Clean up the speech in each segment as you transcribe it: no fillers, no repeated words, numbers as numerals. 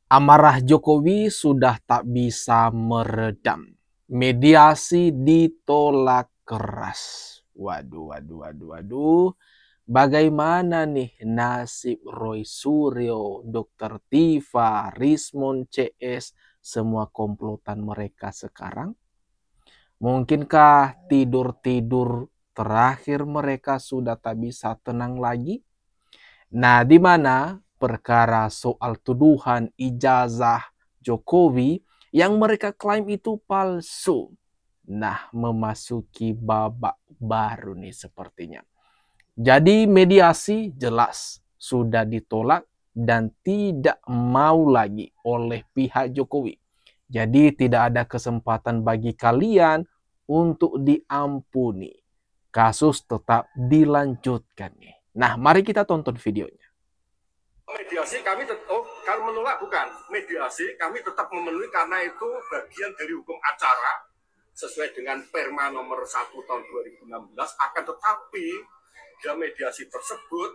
Amarah Jokowi sudah tak bisa meredam. Mediasi ditolak keras. Waduh, waduh, waduh, waduh. Bagaimana nih nasib Roy Suryo, Dr. Tifa, Rismon CS, semua komplotan mereka sekarang? Mungkinkah tidur-tidur terakhir mereka sudah tak bisa tenang lagi? Nah, di mana perkara soal tuduhan ijazah Jokowi yang mereka klaim itu palsu. Nah, memasuki babak baru nih sepertinya. Jadi mediasi jelas sudah ditolak dan tidak mau lagi oleh pihak Jokowi. Jadi tidak ada kesempatan bagi kalian untuk diampuni. Kasus tetap dilanjutkan nih. Nah, mari kita tonton videonya. Mediasi kami kalau menolak bukan mediasi, kami tetap memenuhi karena itu bagian dari hukum acara sesuai dengan Perma nomor 1 tahun 2016. Akan tetapi dalam mediasi tersebut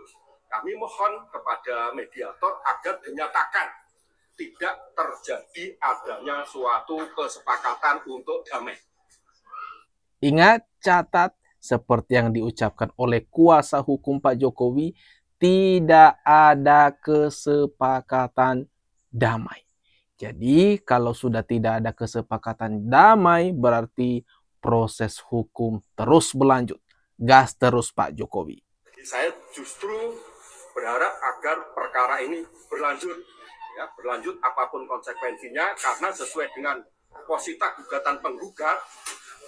kami mohon kepada mediator agar dinyatakan tidak terjadi adanya suatu kesepakatan untuk damai. Ingat, catat, seperti yang diucapkan oleh kuasa hukum Pak Jokowi, tidak ada kesepakatan damai. Jadi, kalau sudah tidak ada kesepakatan damai, berarti proses hukum terus berlanjut. Gas terus Pak Jokowi. Saya justru berharap agar perkara ini berlanjut, ya, berlanjut apapun konsekuensinya, karena sesuai dengan posita gugatan penggugat,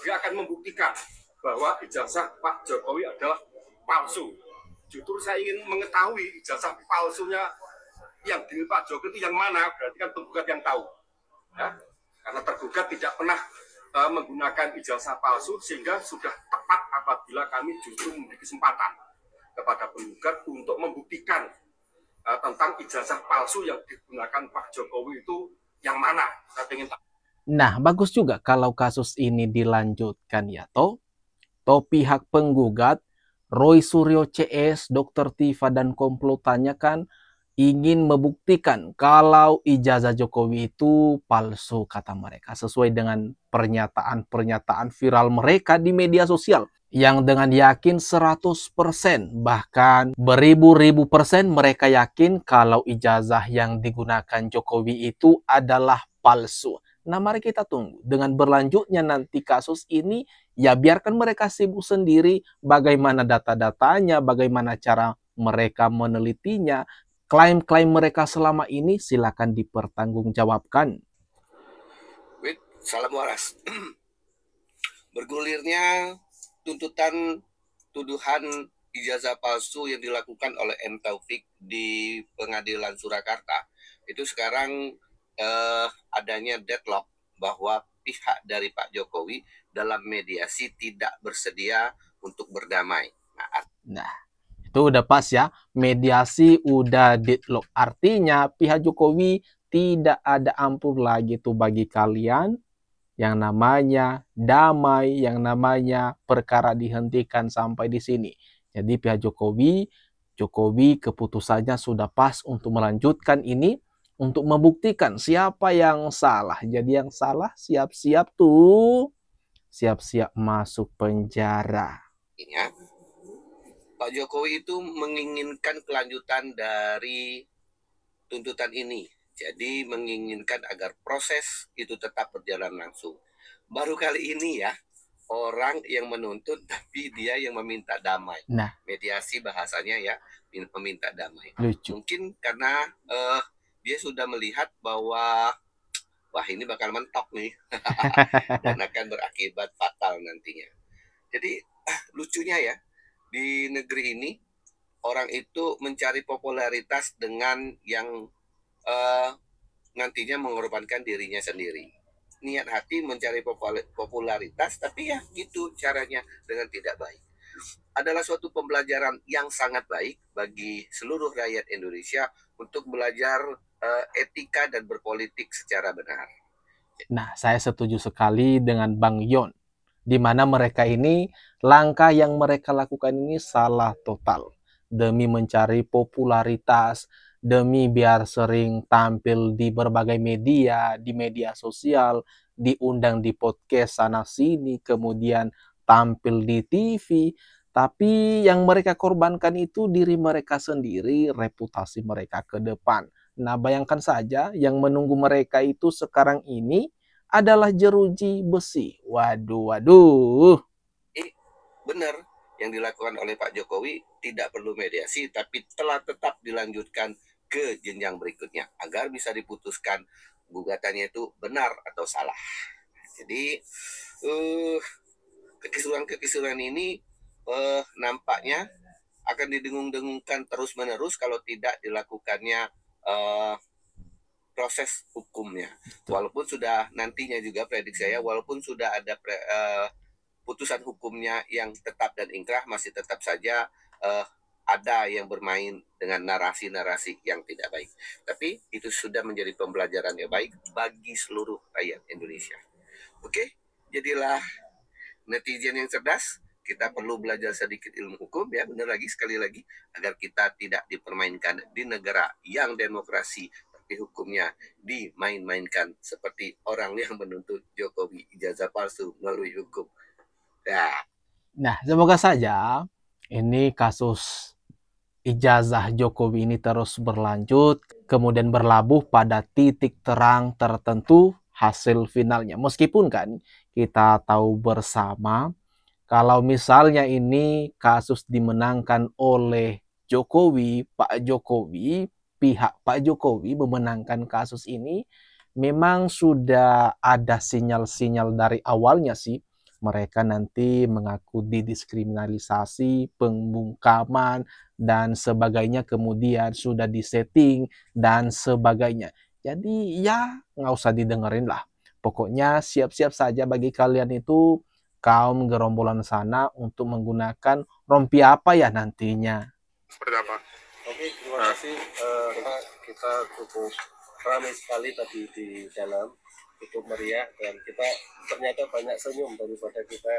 dia akan membuktikan bahwa ijazah Pak Jokowi adalah palsu. Justru saya ingin mengetahui ijazah palsunya yang di Pak Jokowi itu yang mana, berarti kan penggugat yang tahu. Ya? Karena tergugat tidak pernah menggunakan ijazah palsu, sehingga sudah tepat apabila kami justru memberi kesempatan kepada penggugat untuk membuktikan tentang ijazah palsu yang digunakan Pak Jokowi itu yang mana. Saya ingin tahu. Nah, bagus juga kalau kasus ini dilanjutkan ya, toh pihak penggugat Roy Suryo CS, Dr. Tifa dan komplotannya kan ingin membuktikan kalau ijazah Jokowi itu palsu kata mereka sesuai dengan pernyataan-pernyataan viral mereka di media sosial yang dengan yakin 100% bahkan beribu-ribu persen mereka yakin kalau ijazah yang digunakan Jokowi itu adalah palsu. Nah, mari kita tunggu dengan berlanjutnya nanti kasus ini, ya biarkan mereka sibuk sendiri bagaimana data-datanya, bagaimana cara mereka menelitinya. Klaim-klaim mereka selama ini silakan dipertanggungjawabkan. Salam waras. Bergulirnya tuntutan tuduhan ijazah palsu yang dilakukan oleh M. Taufik di Pengadilan Surakarta itu sekarang adanya deadlock bahwa pihak dari Pak Jokowi dalam mediasi tidak bersedia untuk berdamai. Nah, itu udah pas ya, mediasi udah deadlock. Artinya pihak Jokowi tidak ada ampun lagi tuh bagi kalian yang namanya damai, yang namanya perkara dihentikan sampai di sini. Jadi pihak Jokowi keputusannya sudah pas untuk melanjutkan ini, untuk membuktikan siapa yang salah. Jadi yang salah siap-siap tuh, siap-siap masuk penjara. Pak Jokowi itu menginginkan kelanjutan dari tuntutan ini. Jadi menginginkan agar proses itu tetap berjalan langsung. Baru kali ini ya, orang yang menuntut tapi dia yang meminta damai. Nah, mediasi bahasanya ya, meminta damai. Lucu. Mungkin karena dia sudah melihat bahwa wah ini bakal mentok nih dan akan berakibat fatal nantinya. Jadi lucunya ya, di negeri ini orang itu mencari popularitas dengan yang nantinya mengorbankan dirinya sendiri. Niat hati mencari popularitas, tapi ya gitu caranya dengan tidak baik. Adalah suatu pembelajaran yang sangat baik bagi seluruh rakyat Indonesia untuk belajar etika dan berpolitik secara benar. Nah, saya setuju sekali dengan Bang Yon, di mana mereka ini, langkah yang mereka lakukan ini salah total. Demi mencari popularitas, demi biar sering tampil di berbagai media, di media sosial, diundang di podcast sana sini, kemudian tampil di TV, tapi yang mereka korbankan itu diri mereka sendiri, reputasi mereka ke depan. Nah, bayangkan saja yang menunggu mereka itu sekarang ini adalah jeruji besi. Waduh, waduh. Benar, yang dilakukan oleh Pak Jokowi tidak perlu mediasi, tapi telah tetap dilanjutkan ke jenjang berikutnya agar bisa diputuskan gugatannya itu benar atau salah. Jadi kekisruhan ini nampaknya akan didengung-dengungkan terus-menerus kalau tidak dilakukannya proses hukumnya. Walaupun sudah nantinya juga prediksi saya, walaupun sudah ada putusan hukumnya yang tetap dan ingkrah, masih tetap saja ada yang bermain dengan narasi-narasi yang tidak baik. Tapi itu sudah menjadi pembelajaran yang baik bagi seluruh rakyat Indonesia. Oke, jadilah netizen yang cerdas. Kita perlu belajar sedikit ilmu hukum, ya, benar lagi, sekali lagi, agar kita tidak dipermainkan di negara yang demokrasi, tapi hukumnya dimain-mainkan seperti orang yang menuntut Jokowi ijazah palsu melalui hukum. Nah, semoga saja ini kasus ijazah Jokowi ini terus berlanjut, kemudian berlabuh pada titik terang tertentu hasil finalnya. Meskipun kan kita tahu bersama kalau misalnya ini kasus dimenangkan oleh Jokowi, Pak Jokowi, pihak Pak Jokowi memenangkan kasus ini, memang sudah ada sinyal-sinyal dari awalnya sih mereka nanti mengaku didiskriminalisasi, pembungkaman, dan sebagainya, kemudian sudah disetting, dan sebagainya. Jadi ya nggak usah didengerin lah. Pokoknya siap-siap saja bagi kalian itu kaum gerombolan sana untuk menggunakan rompi apa ya nantinya. Seperti apa? Oke, terima kasih. Kita cukup ramai sekali tadi di dalam, cukup meriah, dan kita ternyata banyak senyum daripada kita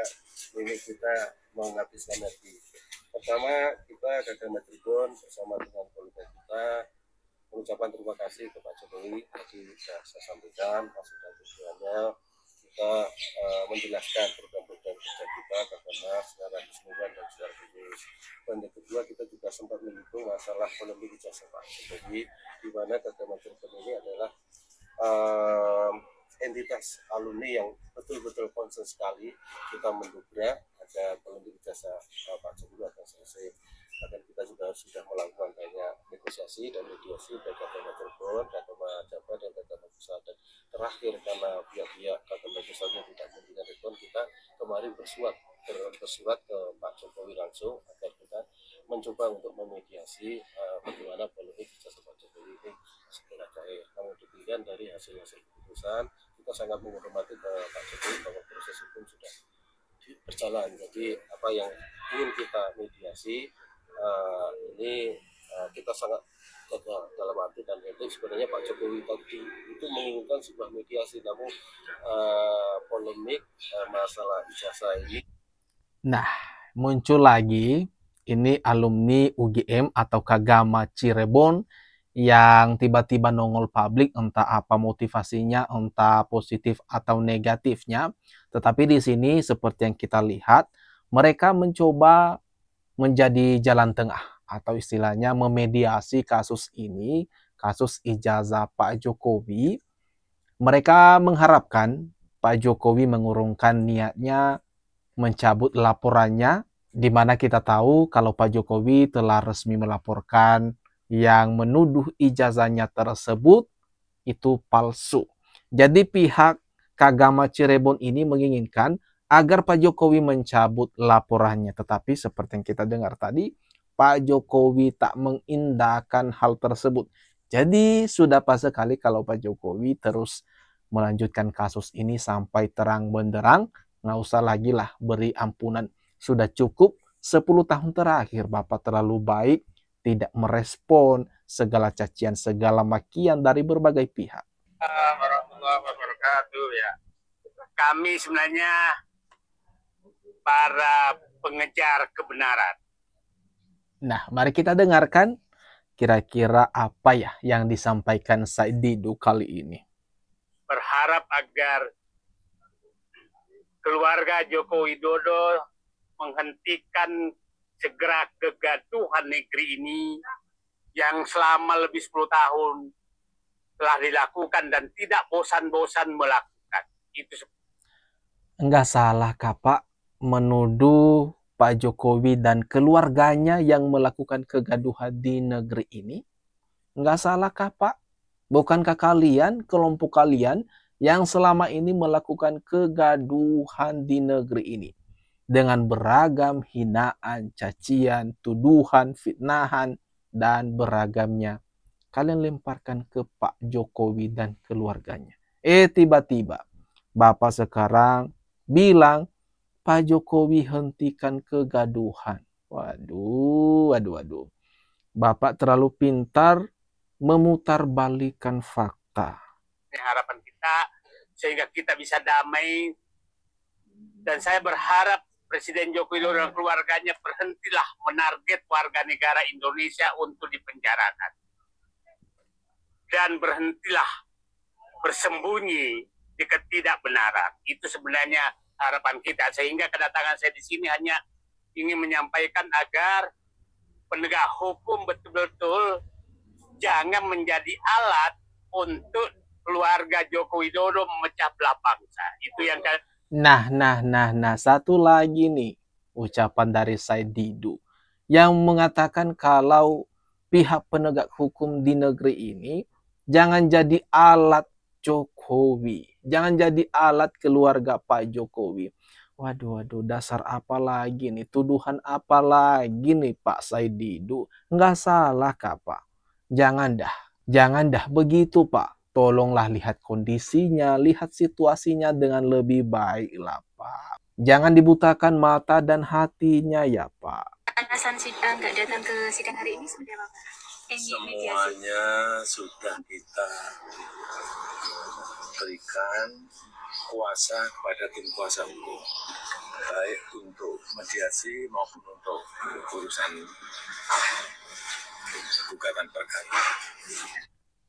menghabiskan energi. Pertama, kita Gagama Cirebon bersama dengan kolega kita mengucapkan terima kasih kepada Pak Jokowi. Tadi sudah saya sampaikan maksud dan tujuannya, kita menjelaskan program-program kerja kita karena secara keseluruhan dan secara khusus. Dan yang kedua, kita juga sempat menyinggung masalah polemik ijazah Pak Jokowi, di mana Gagama Cirebon ini adalah entitas alumni yang betul-betul concern sekali. Kita menduga ada polemik ijazah Pak Jokowi akan selesai. Bahkan kita juga sudah melakukan banyak negosiasi dan mediasi baik Gagama Cirebon, Gagama Jabar, dan Gagama Pusat. Dan terakhir, karena pihak-pihak Gagama Pusatnya tidak memberikan respon, kita kemarin bersurat ke Pak Jokowi langsung agar kita mencoba untuk memediasi bagaimana polemik ijazah Pak Jokowi ini segera cair. Namun demikian, dari hasil keputusan, kita sangat menghormati ke Pak Jokowi bahwa proses hukum sudah berjalan. Jadi apa yang ingin kita mediasi ini kita sangat jaga dalam arti dan etik. Sebenarnya Pak Jokowi tadi itu menginginkan sebuah mediasi, namun polemik masalah ijazah ini. Nah, muncul lagi ini alumni UGM atau Gagama Cirebon yang tiba-tiba nongol publik, entah apa motivasinya, entah positif atau negatifnya. Tetapi di sini seperti yang kita lihat, mereka mencoba menjadi jalan tengah atau istilahnya memediasi kasus ini, kasus ijazah Pak Jokowi. Mereka mengharapkan Pak Jokowi mengurungkan niatnya mencabut laporannya, di mana kita tahu kalau Pak Jokowi telah resmi melaporkan yang menuduh ijazahnya tersebut itu palsu. Jadi pihak Gagama Cirebon ini menginginkan agar Pak Jokowi mencabut laporannya. Tetapi seperti yang kita dengar tadi, Pak Jokowi tak mengindahkan hal tersebut. Jadi sudah pas sekali kalau Pak Jokowi terus melanjutkan kasus ini sampai terang benderang. Nggak usah lagi lah beri ampunan. Sudah cukup 10 tahun terakhir Bapak terlalu baik, tidak merespon segala cacian, segala makian dari berbagai pihak. Warahmatullahi wabarakatuh ya. Kami sebenarnya para pengejar kebenaran. Nah, mari kita dengarkan Kira-kira apa ya yang disampaikan Said Didu kali ini? Berharap agar keluarga Joko Widodo menghentikan segera kegaduhan negeri ini yang selama lebih 10 tahun telah dilakukan dan tidak bosan-bosan melakukan. Itu Enggak salah kah Pak menuduh Pak Jokowi dan keluarganya yang melakukan kegaduhan di negeri ini? Enggak salah kah Pak? Bukankah kalian, kelompok kalian yang selama ini melakukan kegaduhan di negeri ini? Dengan beragam hinaan, cacian, tuduhan, fitnahan, dan beragamnya. Kalian lemparkan ke Pak Jokowi dan keluarganya. Tiba-tiba Bapak sekarang bilang, Pak Jokowi hentikan kegaduhan. Waduh. Bapak terlalu pintar memutarbalikkan fakta. harapan kita sehingga kita bisa damai, dan saya berharap Presiden Joko Widodo dan keluarganya berhentilah menarget warga negara Indonesia untuk dipenjarakan dan berhentilah bersembunyi di ketidakbenaran. Itu sebenarnya harapan kita, sehingga kedatangan saya di sini hanya ingin menyampaikan agar penegak hukum betul-betul jangan menjadi alat untuk keluarga Joko Widodo memecah belah bangsa. Itu yang Nah, satu lagi nih ucapan dari Said Didu yang mengatakan kalau pihak penegak hukum di negeri ini jangan jadi alat Jokowi, jangan jadi alat keluarga Pak Jokowi. Waduh, dasar apa lagi nih, tuduhan apa lagi nih Pak Said Didu? Nggak salah kah Pak? Jangan dah begitu Pak. Tolonglah lihat kondisinya, lihat situasinya dengan lebih baik lah Pak. Jangan dibutakan mata dan hatinya ya Pak. Alasan sidang nggak datang ke sidang hari ini seperti apa Pak? Semuanya sudah kita berikan kuasa kepada tim kuasa hukum, baik untuk mediasi maupun untuk urusan gugatan perkara.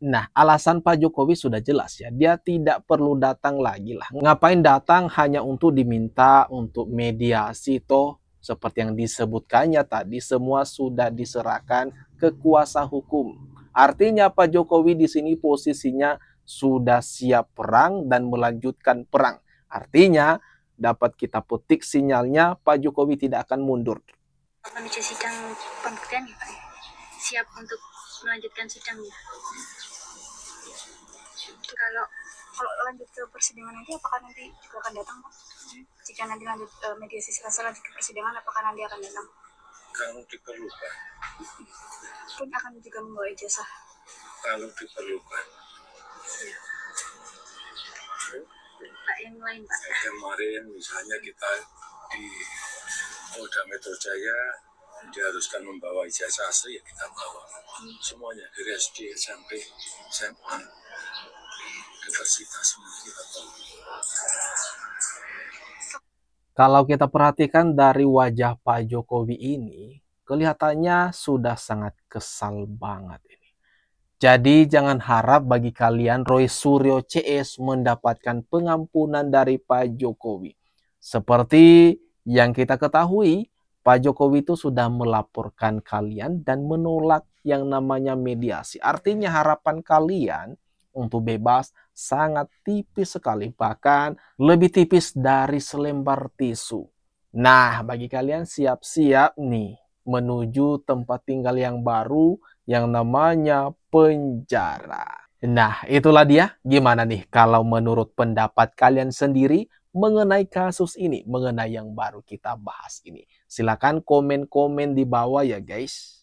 Nah, alasan Pak Jokowi sudah jelas ya. Dia tidak perlu datang lagi lah. Ngapain datang hanya untuk diminta untuk mediasi toh? Seperti yang disebutkannya tadi, semua sudah diserahkan ke kuasa hukum. Artinya Pak Jokowi di sini posisinya sudah siap perang dan melanjutkan perang. Artinya dapat kita petik sinyalnya Pak Jokowi tidak akan mundur. Menuju sidang pembuktian ya Pak? Siap untuk melanjutkan sidangnya. Kalau lanjut ke persidangan nanti, apakah nanti juga akan datang Pak? Jika nanti lanjut mediasi selesai lanjut ke persidangan, apakah nanti akan datang? Kalau diperlukan. Pun akan juga membawa ijazah. Kalau diperlukan. Ya. Pak, yang lain Pak. Kemarin misalnya kita di Polda Metro Jaya diharuskan membawa ijazah asli, ya kita bawa. Semuanya dari SD sampai SMA. Universitas semua kita bawa. Kalau kita perhatikan dari wajah Pak Jokowi ini, kelihatannya sudah sangat kesal banget ini. Jadi jangan harap bagi kalian Roy Suryo CS mendapatkan pengampunan dari Pak Jokowi. Seperti yang kita ketahui, Pak Jokowi itu sudah melaporkan kalian dan menolak yang namanya mediasi. Artinya harapan kalian untuk bebas sangat tipis sekali, bahkan lebih tipis dari selembar tisu. Nah, bagi kalian siap-siap nih menuju tempat tinggal yang baru yang namanya penjara. Nah, itulah dia. Gimana nih kalau menurut pendapat kalian sendiri mengenai kasus ini, mengenai yang baru kita bahas ini? Silakan komen-komen di bawah ya guys.